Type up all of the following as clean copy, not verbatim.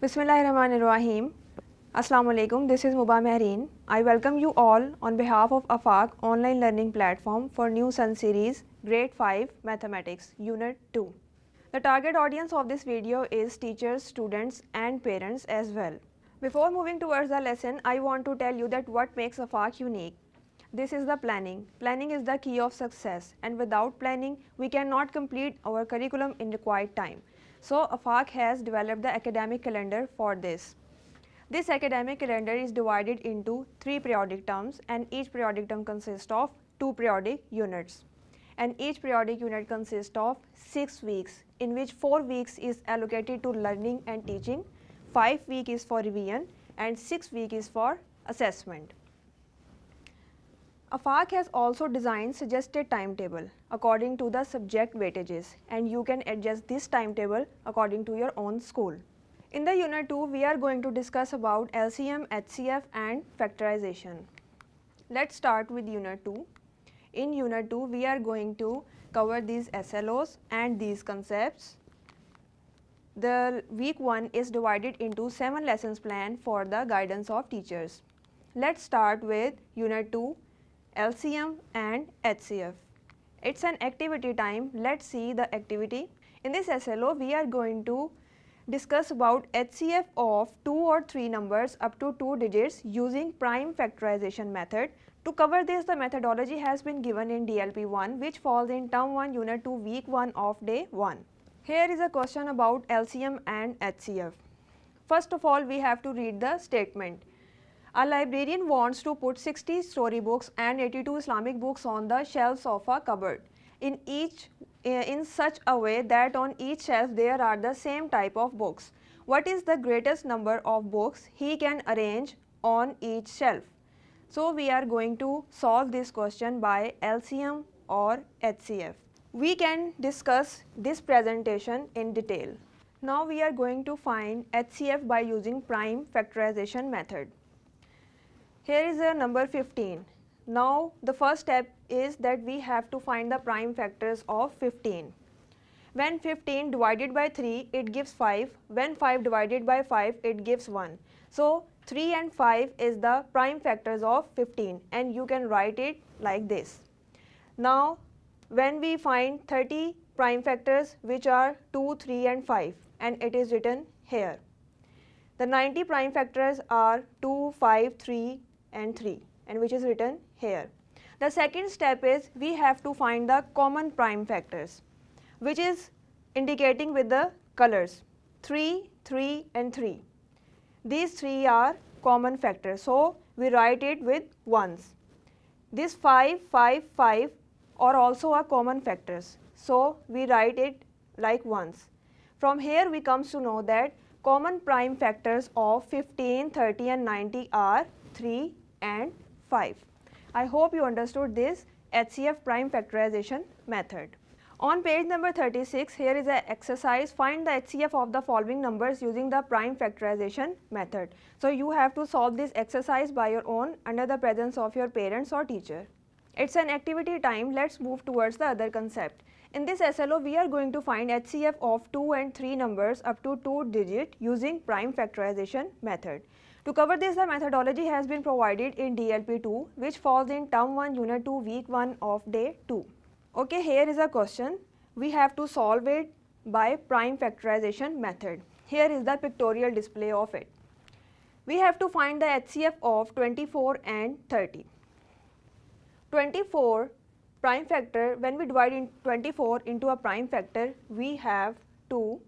Bismillahirrahmanirrahim. Assalamu alaikum. This is Muba Mehreen. I welcome you all on behalf of AFAQ online learning platform for new Sun series Grade 5 Mathematics Unit 2. The target audience of this video is teachers, students and parents as well. Before moving towards the lesson, I want to tell you that what makes AFAQ unique. This is the planning. Planning is the key of success, and without planning, we cannot complete our curriculum in required time. So, AFAQ has developed the academic calendar for this. This academic calendar is divided into 3 periodic terms, and each periodic term consists of 2 periodic units. And each periodic unit consists of 6 weeks, in which 4 weeks is allocated to learning and teaching, 5 weeks is for revision, and 6 weeks is for assessment. AFAQ has also designed suggested timetable according to the subject weightages, and you can adjust this timetable according to your own school. In the Unit 2, we are going to discuss about LCM, HCF and factorization. Let's start with Unit 2. In Unit 2, we are going to cover these SLOs and these concepts. The week 1 is divided into 7 lessons plan for the guidance of teachers. Let's start with Unit 2. LCM and HCF. It's an activity time. Let's see the activity. In this SLO, we are going to discuss about HCF of 2 or 3 numbers up to 2 digits using prime factorization method. To cover this, the methodology has been given in DLP 1, which falls in Term 1, Unit 2, Week 1 of Day 1. Here is a question about LCM and HCF. First of all, we have to read the statement. A librarian wants to put 60 storybooks and 82 Islamic books on the shelves of a cupboard in such a way that on each shelf there are the same type of books. What is the greatest number of books he can arrange on each shelf? So we are going to solve this question by LCM or HCF. We can discuss this presentation in detail. Now we are going to find HCF by using prime factorization method. Here is a number 15. Now the first step is that we have to find the prime factors of 15. When 15 divided by 3, it gives 5. When 5 divided by 5, it gives 1. So 3 and 5 is the prime factors of 15, and you can write it like this. Now when we find 30 prime factors, which are 2, 3 and 5, and it is written here. The 90 prime factors are 2, 5, 3 and 3, and which is written here. The second step is we have to find the common prime factors, which is indicating with the colors 3, 3 and 3. These 3 are common factors, so we write it with ones. This 5, 5, 5 are also a common factors, so we write it like ones. From here we comes to know that common prime factors of 15, 30 and 90 are 3 and 5. I hope you understood this HCF prime factorization method. On page number 36, here is an exercise. Find the HCF of the following numbers using the prime factorization method. So you have to solve this exercise by your own under the presence of your parents or teacher. It's an activity time. Let's move towards the other concept. In this SLO, we are going to find HCF of 2 and 3 numbers up to 2 digit using prime factorization method. To cover this, the methodology has been provided in DLP 2, which falls in Term 1, Unit 2, Week 1 of Day 2. Okay, here is a question. We have to solve it by prime factorization method. Here is the pictorial display of it. We have to find the HCF of 24 and 30. 24 prime factor, when we divide in 24 into a prime factor, we have 2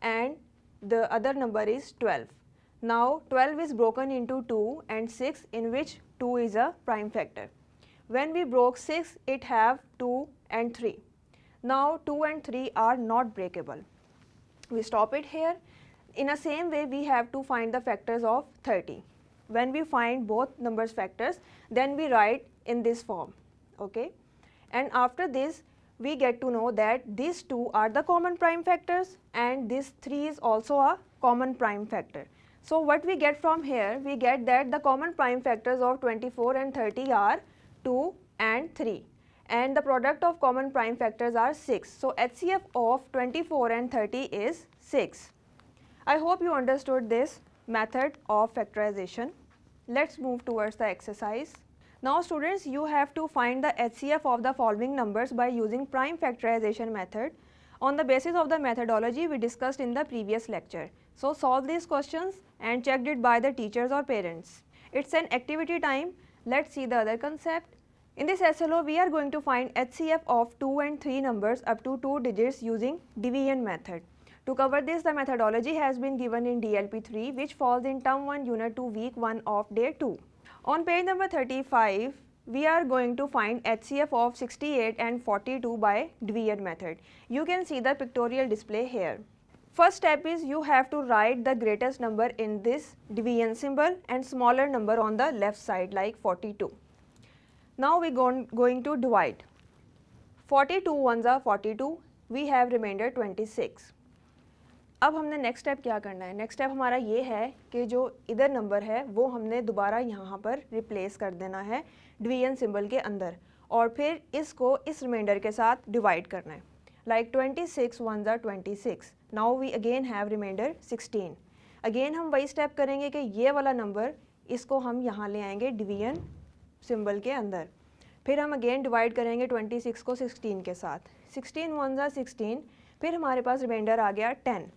and the other number is 12. Now 12 is broken into 2 and 6, in which 2 is a prime factor. When we broke 6, it have 2 and 3. Now 2 and 3 are not breakable. We stop it here. In the same way, we have to find the factors of 30. When we find both numbers factors, then we write in this form. Okay, and after this we get to know that these 2 are the common prime factors and this 3 is also a common prime factor. So what we get from here, we get that the common prime factors of 24 and 30 are 2 and 3, and the product of common prime factors are 6. So HCF of 24 and 30 is 6. I hope you understood this method of factorization. Let's move towards the exercise. Now students, you have to find the HCF of the following numbers by using prime factorization method on the basis of the methodology we discussed in the previous lecture. So solve these questions and checked it by the teachers or parents. It's an activity time. Let's see the other concept. In this SLO, we are going to find HCF of 2 and 3 numbers up to 2 digits using division method. To cover this, the methodology has been given in DLP 3, which falls in term 1 unit 2 week 1 of day 2. On page number 35, we are going to find HCF of 68 and 42 by division method. You can see the pictorial display here. First step is you have to write the greatest number in this division symbol and smaller number on the left side like 42. Now we going to divide. 42 ones are 42, we have remainder 26. अब हमने next step क्या करना है? Next step हमारा ये है कि जो इधर नंबर है वो हमने दोबारा यहाँ पर रिप्लेस कर देना है डिवीजन सिंबल के अंदर और फिर इसको इस रिमाइंडर के साथ डिवाइड करना है. Like 26 ones are 26. Now we again have remainder 16. Again हम वही स्टेप करेंगे कि ये वाला नंबर इसको हम यहाँ ले आएंगे डिवीजन सिंबल के अंदर. फिर हम अगेन डिवाइड करेंगे 26 को 16 के साथ. 16 ones are 16. फिर हमारे पास रिमाइंडर आ गया 10.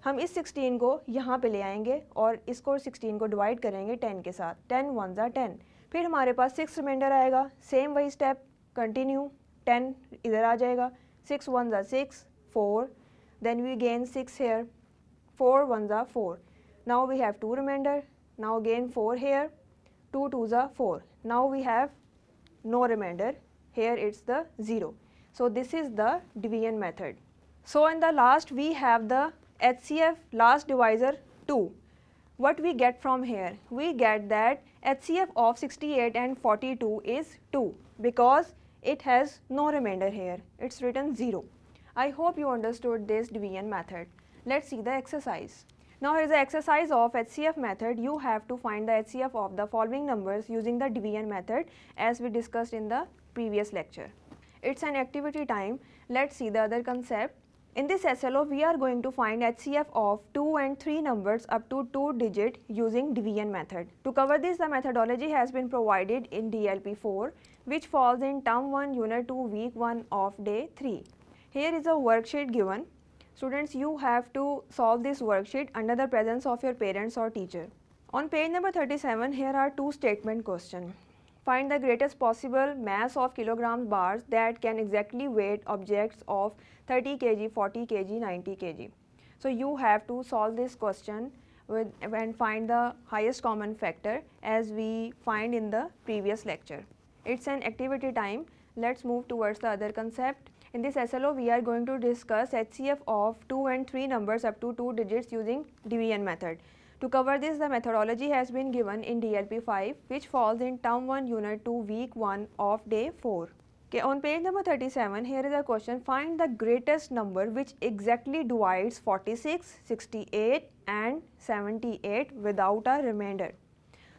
हम इस 16 को यहाँ पे ले आएंगे और इसको 16 को डिवाइड करेंगे 10 के साथ. 10 ones are 10. फिर हमारे पास 6 रिमाइंडर आएगा. सेम वही स्टेप कंटिन्यू. 10 इधर आ जाएगा. 6 ones are 6, 4. Then we gain 6 here. 4 ones are 4. Now we have 2 remainder. Now again 4 here. 2 twos are 4. Now we have no remainder. Here it's the 0. So this is the division method. So in the last we have the HCF last divisor 2. What we get from here? We get that HCF of 68 and 42 is 2 because it has no remainder here. It's written 0. I hope you understood this division method. Let's see the exercise. Now here is the exercise of HCF method. You have to find the HCF of the following numbers using the division method as we discussed in the previous lecture. It's an activity time. Let's see the other concept. In this SLO, we are going to find HCF of 2 and 3 numbers up to 2 digit using division method. To cover this, the methodology has been provided in DLP 4, which falls in term 1 unit 2 week 1 of day 3. Here is a worksheet given. Students, you have to solve this worksheet under the presence of your parents or teacher. On page number 37, here are two statement questions. Find the greatest possible mass of kilograms bars that can exactly weight objects of 30 kg, 40 kg, 90 kg. So you have to solve this question and find the highest common factor as we find in the previous lecture. It's an activity time. Let's move towards the other concept. In this SLO, we are going to discuss HCF of 2 and 3 numbers up to 2 digits using division method. To cover this, the methodology has been given in DLP 5, which falls in term 1 unit 2 week 1 of day 4. Okay, on page number 37, here is a question. Find the greatest number which exactly divides 46, 68 and 78 without a remainder.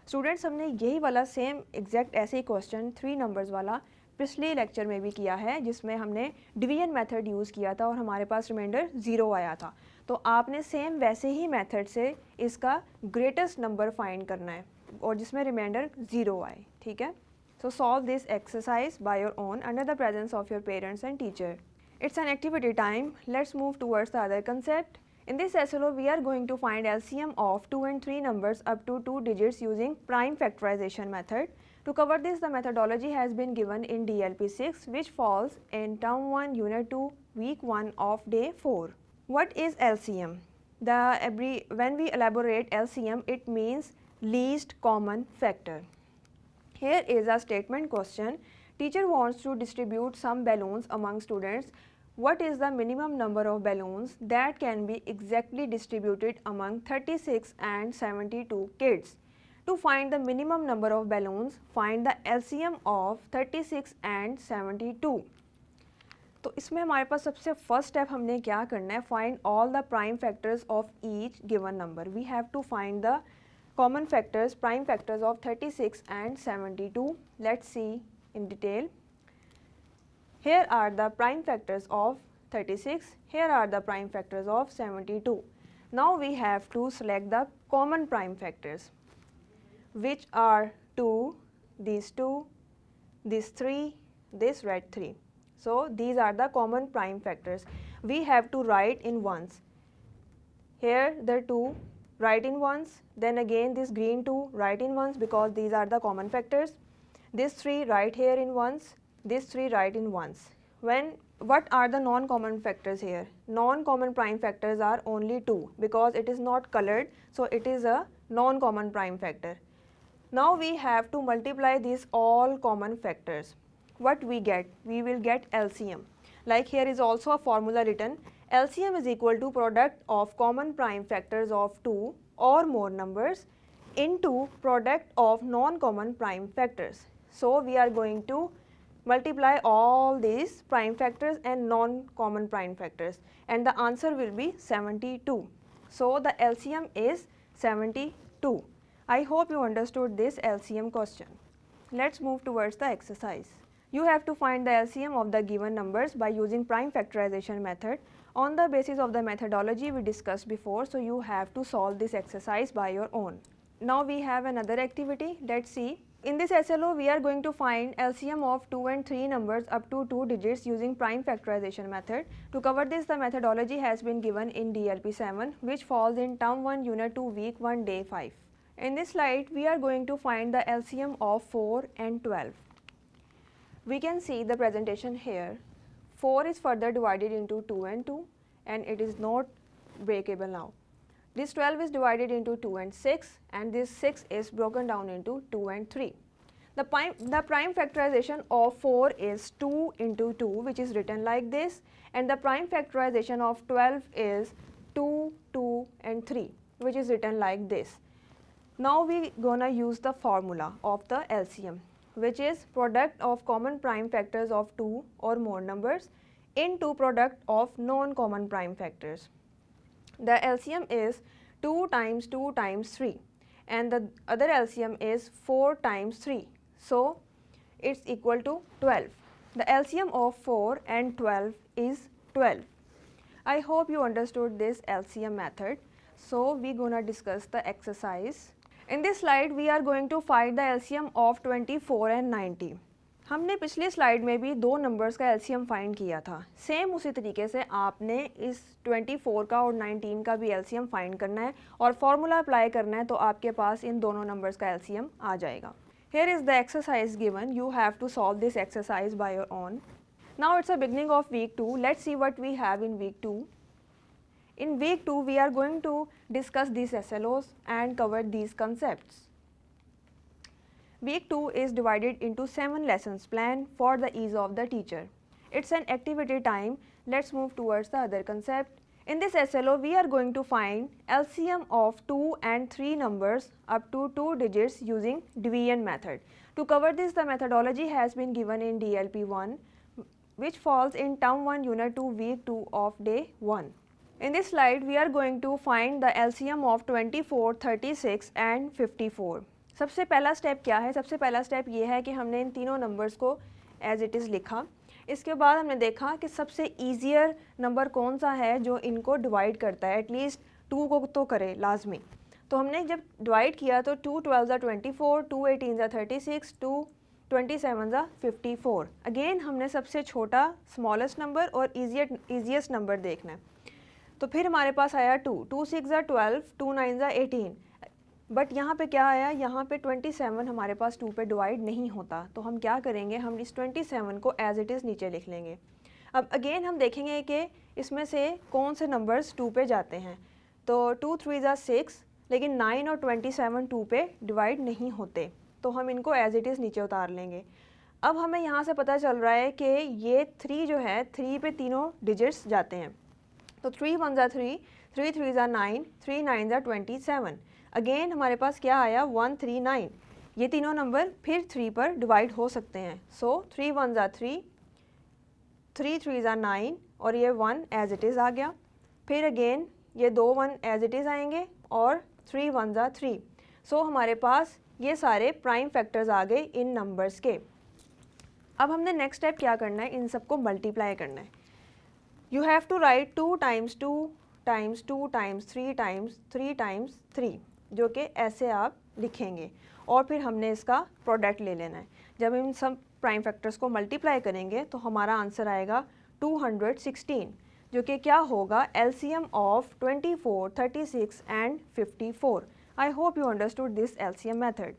Students, हमने यही वाला same exact ऐसे ही question 3 numbers वाला पिछले lecture में भी किया है जिसमें हमने डिवीजन मेथड यूज़ किया था और हमारे पास रिमाइंडर 0 आया था. तो आपने सेम वैसे ही मेथड से इसका ग्रेटेस्ट नंबर फाइंड करना है और जिसमें रिमाइंडर 0 आए. ठीक है. So solve this exercise by your own under the presence of your parents and teacher. It's an activity time. Let's move towards the other concept. In this SLO, we are going to find LCM of 2 and 3 numbers up to 2 digits using prime factorization method. To cover this, the methodology has been given in DLP 6, which falls in term 1 unit 2 week 1 of day 4. What is LCM? When we elaborate LCM, it means least common factor. Here is a statement question. Teacher wants to distribute some balloons among students. What is the minimum number of balloons that can be exactly distributed among 36 and 72 kids? To find the minimum number of balloons, find the LCM of 36 and 72. तो इसमें हमारे पास सबसे first step हमने क्या करना है? Find all the prime factors of each given number. We have to find the common factors, prime factors of 36 and 72. Let's see in detail. Here are the prime factors of 36. Here are the prime factors of 72. Now we have to select the common prime factors, which are 2, these 2, this 3, this red 3. So these are the common prime factors. We have to write in ones. Here the 2 write in ones, then again this green 2 write in ones because these are the common factors. This 3 write here in ones, this 3 write in ones. What are the non-common factors here? Non-common prime factors are only 2 because it is not colored, so it is a non-common prime factor. Now we have to multiply these all common factors. What we get? We will get LCM. Like here is also a formula written. LCM is equal to product of common prime factors of 2 or more numbers into product of non-common prime factors. So we are going to multiply all these prime factors and non-common prime factors, and the answer will be 72. So the LCM is 72. I hope you understood this LCM question. Let's move towards the exercise. You have to find the LCM of the given numbers by using prime factorization method on the basis of the methodology we discussed before, so you have to solve this exercise by your own. Now we have another activity. Let's see. In this SLO, we are going to find LCM of 2 and 3 numbers up to 2 digits using prime factorization method. To cover this, the methodology has been given in DLP 7, which falls in Term 1, Unit 2, Week 1, Day 5. In this slide, we are going to find the LCM of 4 and 12. We can see the presentation here. 4 is further divided into 2 and 2, and it is not breakable now. This 12 is divided into 2 and 6, and this 6 is broken down into 2 and 3. The prime factorization of 4 is 2 into 2, which is written like this, and the prime factorization of 12 is 2, 2 and 3, which is written like this. Now we gonna use the formula of the LCM, which is product of common prime factors of 2 or more numbers into product of non-common prime factors. The LCM is 2 times 2 times 3, and the other LCM is 4 times 3. So it's equal to 12. The LCM of 4 and 12 is 12. I hope you understood this LCM method. So we're gonna discuss the exercise. In this slide, we are going to find the LCM of 24 and 90. हमने पिछली slide में भी दो numbers का LCM find किया था. Same उसी तरीके से आपने इस 24 का और 19 का भी एलसीएम फाइंड करना है और फॉर्मूला अप्लाई करना है, तो आपके पास इन दोनों नंबर्स का एलसीएम आ जाएगा. Here is the exercise given. You have to solve this exercise by your own. Now it's the beginning of week 2. Let's see what we have in week 2. In week 2, we are going to discuss these SLOs and cover these concepts. Week 2 is divided into 7 lessons planned for the ease of the teacher. It's an activity time. Let's move towards the other concept. In this SLO, we are going to find LCM of 2 and 3 numbers up to 2 digits using division method. To cover this, the methodology has been given in DLP 1, which falls in Term 1, Unit 2, Week 2 of Day 1. In this slide, we are going to find the LCM of 24, 36 and 54. सबसे पहला step क्या है? सबसे पहला step ये है कि हमने इन तीनों नंबर्स को एज इट इज़ लिखा. इसके बाद हमने देखा कि सबसे ईजियर नंबर कौन सा है जो इनको डिवाइड करता है, एटलीस्ट 2 को तो करे लाजमी. तो हमने जब डिवाइड किया तो 2 12 24, 2 18 36, 2 27 54. अगेन हमने सबसे छोटा स्मॉलेस्ट नंबर और ईजिएस्ट नंबर देखना है. तो फिर हमारे पास आया 2 6 12, 2 9 18. बट यहाँ पे क्या आया? यहाँ पे 27 हमारे पास 2 पे डिवाइड नहीं होता. तो हम क्या करेंगे? हम इस 27 को एज इट इज़ नीचे लिख लेंगे. अब अगेन हम देखेंगे कि इसमें से कौन से नंबर्स 2 पे जाते हैं. तो 2 3 6, लेकिन 9 और 27 2 पे डिवाइड नहीं होते, तो हम इनको एज इट इज़ नीचे उतार लेंगे. अब हमें यहाँ से पता चल रहा है कि ये 3 जो है 3 पे तीनों डिजिट्स जाते हैं. तो 3 1 3, 3 3 9, 3 9 27. अगेन हमारे पास क्या आया? 1 3 9. ये तीनों नंबर फिर 3 पर डिवाइड हो सकते हैं. सो 3 1 3, 3 3 9 और ये 1 एज इट इज़ आ गया. फिर अगेन ये 2 1 एज इट इज़ आएंगे और 3 1 3. सो हमारे पास ये सारे प्राइम फैक्टर्स आ गए इन नंबर्स के. अब हमने नेक्स्ट स्टेप क्या करना है? इन सबको मल्टीप्लाई करना है. You have to write 2 times 2 times 2 times 3 times 3 times 3, जो कि ऐसे आप लिखेंगे और फिर हमने इसका प्रोडक्ट ले लेना है। जब इन सब प्राइम फैक्टर्स को मल्टीप्लाई करेंगे तो हमारा आंसर आएगा 216, जो कि क्या होगा LCM of 24, 36 and 54. I hope you understood this LCM method.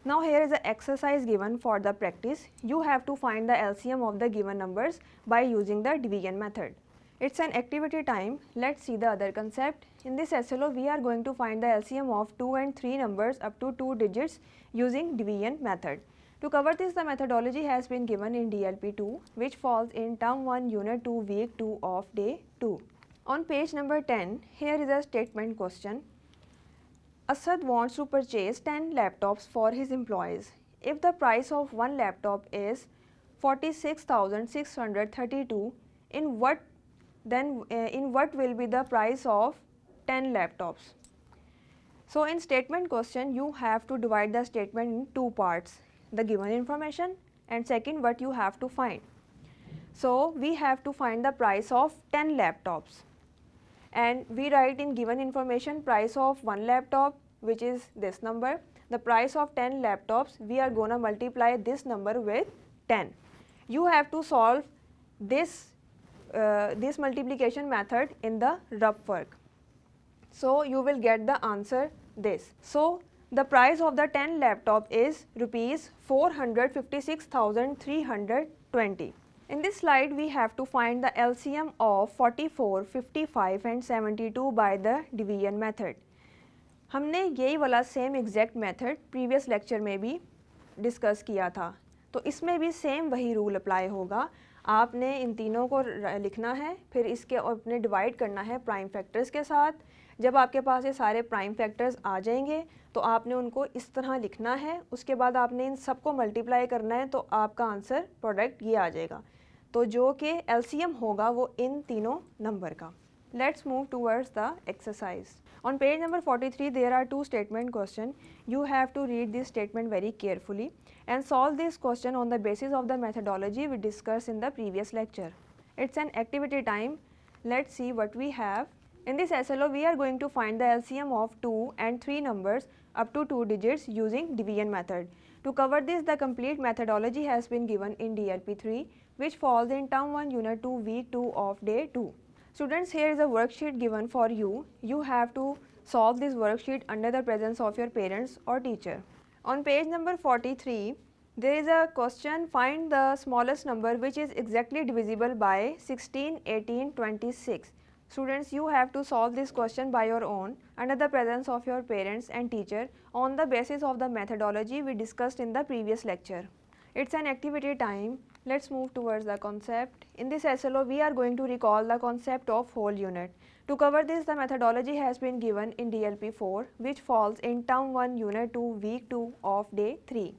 Now here is an exercise given for the practice. You have to find the LCM of the given numbers by using the division method. It's an activity time. Let's see the other concept. In this SLO, we are going to find the LCM of 2 and 3 numbers up to 2 digits using division method. To cover this, the methodology has been given in DLP2, which falls in term 1, unit 2, week 2 of day 2. On page number 10, here is a statement question. Asad wants to purchase 10 laptops for his employees. If the price of one laptop is 46,632, in what will be the price of 10 laptops? So in statement question, you have to divide the statement in two parts, the given information and second what you have to find. So we have to find the price of 10 laptops, and we write in given information price of one laptop, which is this number. The price of 10 laptops, we are gonna multiply this number with 10. You have to solve this multiplication method in the rough work. So you will get the answer this. So the price of the 10 laptop is rupees 456,320. In this slide, we have to find the LCM of 44, 55 and 72 by the division method. हमने यही वाला same exact method previous lecture में भी discuss किया था, तो इसमें भी सेम वही रूल अप्लाई होगा। आपने इन तीनों को लिखना है, फिर इसके अपने डिवाइड करना है प्राइम फैक्टर्स के साथ। जब आपके पास ये सारे प्राइम फैक्टर्स आ जाएंगे तो आपने उनको इस तरह लिखना है, उसके बाद आपने इन सबको मल्टीप्लाई करना है, तो आपका आंसर प्रोडक्ट ये आ जाएगा, तो जो कि LCM होगा वो इन तीनों नंबर का। Let's move towards the exercise. On page number 43, there are two statement questions. You have to read this statement very carefully and solve this question on the basis of the methodology we discussed in the previous lecture. It's an activity time. Let's see what we have. In this SLO, we are going to find the LCM of 2 and 3 numbers up to 2 digits using division method. To cover this, the complete methodology has been given in DLP3, which falls in term 1, unit 2, week 2 of day 2. Students, here is a worksheet given for you. You have to solve this worksheet under the presence of your parents or teacher. On page number 43, there is a question, find the smallest number which is exactly divisible by 16, 18, 26. Students, you have to solve this question by your own under the presence of your parents and teacher on the basis of the methodology we discussed in the previous lecture. It's an activity time. Let's move towards the concept. In this SLO, we are going to recall the concept of whole unit. To cover this, the methodology has been given in DLP4, which falls in term 1, unit 2, week 2 of day 3.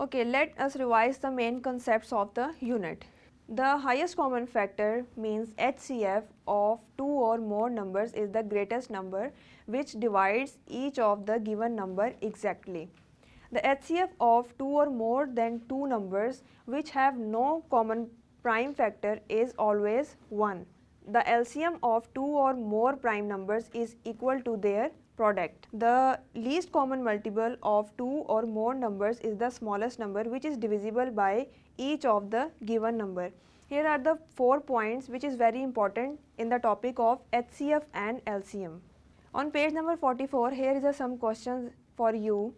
Okay, let us revise the main concepts of the unit. The highest common factor means HCF of two or more numbers is the greatest number which divides each of the given number exactly. The HCF of two or more than two numbers which have no common prime factor is always 1. The LCM of two or more prime numbers is equal to their product. The least common multiple of two or more numbers is the smallest number which is divisible by each of the given number. Here are the 4 points which is very important in the topic of HCF and LCM. On page number 44, here is some questions for you.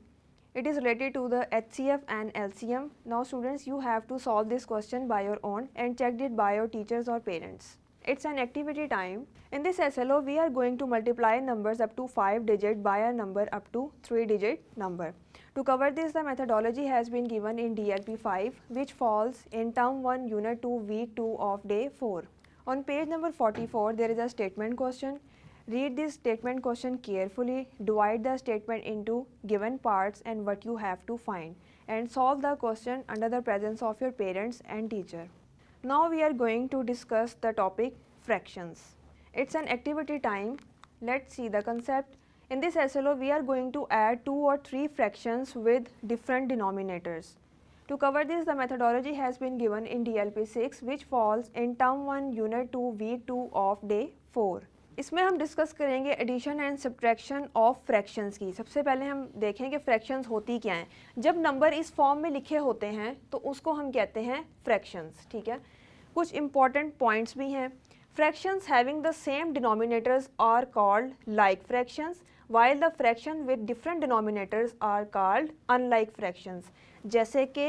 It is related to the HCF and LCM. Now students, you have to solve this question by your own and check it by your teachers or parents. It's an activity time. In this SLO, we are going to multiply numbers up to 5 digit by a number up to 3 digit number. To cover this, the methodology has been given in DLP5, which falls in term 1, unit 2, week 2 of day 4. On page number 44, there is a statement question. Read this statement question carefully, divide the statement into given parts and what you have to find, and solve the question under the presence of your parents and teacher. Now we are going to discuss the topic fractions. It's an activity time. Let's see the concept. In this SLO, we are going to add 2 or 3 fractions with different denominators. To cover this, the methodology has been given in DLP6, which falls in term 1, unit 2, week 2 of day 4. इसमें हम discuss करेंगे addition and subtraction of fractions की। सबसे पहले हम देखें कि fractions होती क्या हैं। जब नंबर इस फॉर्म में लिखे होते हैं तो उसको हम कहते हैं फ्रैक्शंस, ठीक है। कुछ इंपॉर्टेंट पॉइंट्स भी हैं। Fractions having the same denominators are called like fractions, while the fraction with different denominators are called unlike fractions। जैसे कि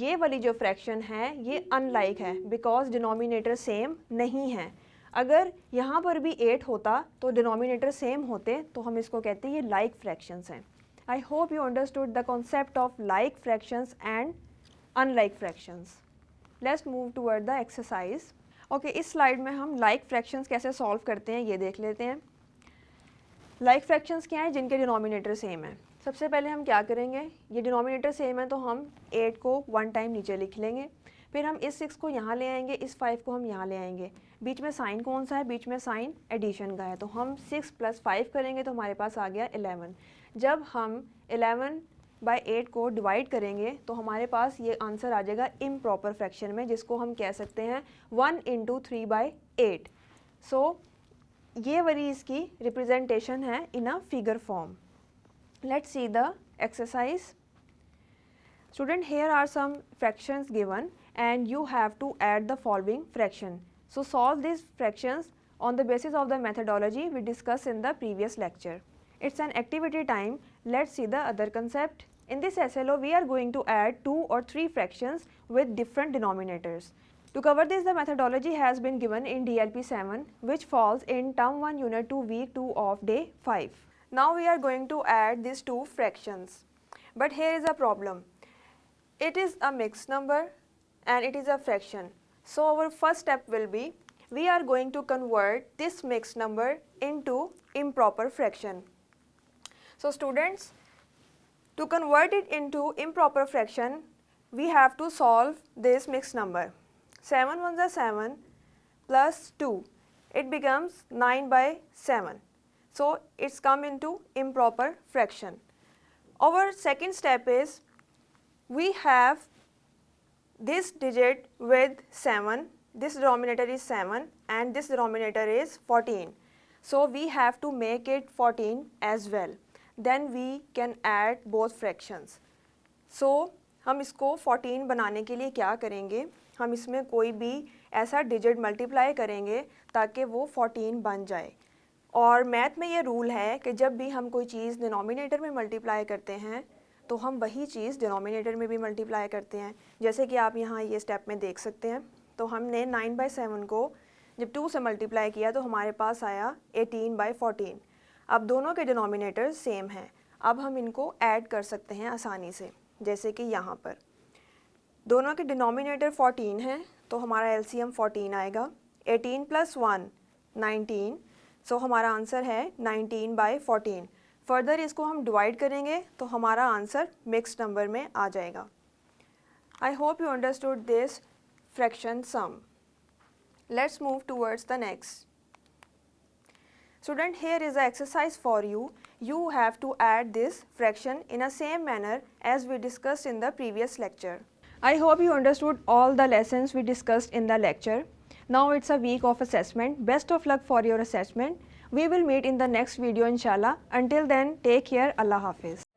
ये वाली जो फ्रैक्शन है ये अनलाइक है बिकॉज डिनोमिनेटर सेम नहीं है। अगर यहाँ पर भी 8 होता तो डिनोमिनेटर सेम होते तो हम इसको कहते हैं ये लाइक फ्रैक्शंस हैं। आई hope you understood the concept of like fractions and unlike fractions. Let's move toward the exercise. Okay, इस स्लाइड में हम लाइक फ्रैक्शंस कैसे सॉल्व करते हैं ये देख लेते हैं। लाइक फ्रैक्शंस क्या हैं? जिनके डिनोमिनेटर सेम है। सबसे पहले हम क्या करेंगे, ये डिनोमिनेटर सेम है तो हम 8 को 1 टाइम नीचे लिख लेंगे, फिर हम इस 6 को यहाँ ले आएंगे, इस 5 को हम यहाँ ले आएंगे। बीच में साइन कौन सा है? बीच में साइन एडिशन का है, तो हम 6 + 5 करेंगे तो हमारे पास आ गया 11। जब हम 11/8 को डिवाइड करेंगे तो हमारे पास ये आंसर आ जाएगा इम्प्रॉपर फ्रैक्शन में, जिसको हम कह सकते हैं 1 × 3/8। सो ये वाली इसकी रिप्रेजेंटेशन है in a figure form. Let's see the exercise. Student, here are some fractions given and you have to add the following fraction. So solve these fractions on the basis of the methodology we discussed in the previous lecture. It's an activity time. Let's see the other concept. In this SLO we are going to add 2 or 3 fractions with different denominators. To cover this, the methodology has been given in DLP 7, which falls in Term 1 Unit 2 Week 2 of Day 5. Now we are going to add these 2 fractions. But here is a problem. It is a mixed number and it is a fraction. So our first step will be, we are going to convert this mixed number into improper fraction. So students, to convert it into improper fraction, we have to solve this mixed number. 7 ones are 7 plus 2. It becomes 9/7. So it's come into improper fraction. Our second step is, we have this digit with 7, this denominator is 7 and this denominator is 14. So we have to make it 14 as well. Then we can add both fractions. So हम इसको 14 बनाने के लिए क्या करेंगे, हम इसमें कोई भी ऐसा डिजिट मल्टीप्लाई करेंगे ताकि वो 14 बन जाए। और मैथ में ये रूल है कि जब भी हम कोई चीज़ डिनोमिनेटर में मल्टीप्लाई करते हैं तो हम वही चीज़ डिनोमिनेटर में भी मल्टीप्लाई करते हैं। जैसे कि आप यहाँ ये स्टेप में देख सकते हैं, तो हमने 9/7 को जब 2 से मल्टीप्लाई किया तो हमारे पास आया 18/14। अब दोनों के डिनोमिनेटर सेम हैं, अब हम इनको ऐड कर सकते हैं आसानी से। जैसे कि यहाँ पर दोनों के डिनोमिनेटर 14 हैं तो हमारा LCM 14 आएगा। 18 + 1 19, सो हमारा आंसर है 19/14। फर्दर इसको हम डिवाइड करेंगे तो हमारा आंसर मिक्स्ड नंबर में आ जाएगा। I hope you understood this fraction sum. Let's move towards the next. Student, here is an exercise for you. You have to add this fraction in a same manner as we discussed in the previous lecture. I hope you understood all the lessons we discussed in the lecture. Now it's a week of assessment. Best of luck for your assessment. We will meet in the next video inshallah. Until then, take care. Allah Hafiz.